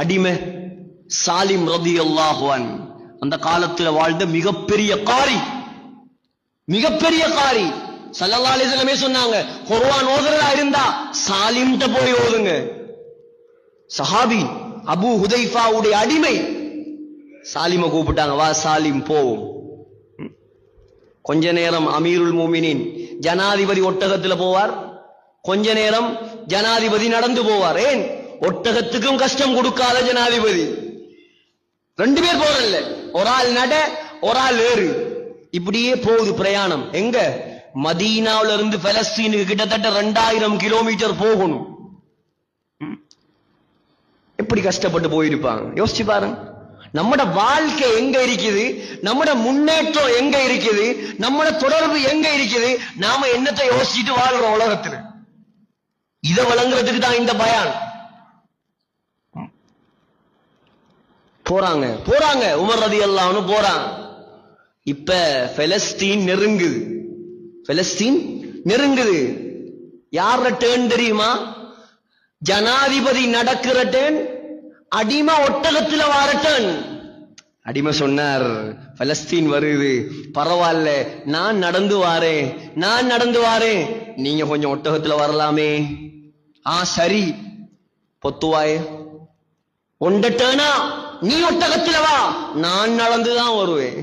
அடிமை சாலிம் ரலியல்லாஹு அன்ஹு அந்த காலத்துல வாழ்ந்த மிகப்பெரிய காரி, மிகப்பெரிய காரி. ஸல்லல்லாஹு அலைஹி வஸல்லம் சொன்னாங்க, குர்ஆன் ஓதுறதா இருந்தா சாலிம்ட்ட போய் ஓதுங்க. சஹாபி அபூ ஹுதைஃபாவுடைய அடிமை சாலிம கூப்பிட்டாங்க, வா சாலிம் போவோம். கொஞ்ச நேரம் அமீருல் மூமினின் ஜனாதிபதி ஒட்டகத்துல போவார், கொஞ்ச நேரம் ஜனாதிபதி நடந்து போவார். ஏன்? ஒட்டகத்துக்கும் கஷ்டம் கொடுக்காத ஜனாதிபதி. ரெண்டு பேர் போறல்ல, ஒரு ஆள் நட, ஒரு ஆள் ஏறு. இப்படியே போகுது பிரயாணம். எங்க? மதீனாவில இருந்து பலஸ்தீனுக்கு கிட்டத்தட்ட 2000 கிலோமீட்டர் போகணும். எப்படி கஷ்டப்பட்டு போயிருப்பாங்க யோசிச்சு பாருங்க. நம்மட வாழ்க்கை எங்க இருக்குது, நம்மட முன்னேற்றம் எங்க இருக்குது, நம்மட தொடர்பு எங்க இருக்குது, நாம என்னத்தை யோசிச்சுட்டு வாழ்றோம் உலகத்துல. இதை வழங்குறதுக்கு தான் இந்த பயான். போறாங்க போறாங்க உமர் ரலியல்லாஹு அன்ஹு போறாங்க. இப்ப பலஸ்தீன் நெருங்குது, பலஸ்தீன் நெருங்குது. யார டேர்ன் தெரியுமா? ஜனாதிபதி நடக்கிற டேர்ன், அடிமை ஒட்டகத்துல வார டேர்ன். அடிமை சொன்னார், பலஸ்தீன் வருது, பரவாயில்ல, நான் நடந்து வாரேன், நான் நடந்து வாரேன், நீங்க கொஞ்சம் ஒட்டகத்துல வரலாமே. சரி பொத்துவாயே, ஒண்ட டேர்னா நீ ஒட்டகத்துல வா, நான் நடந்துதான் வருவேன்.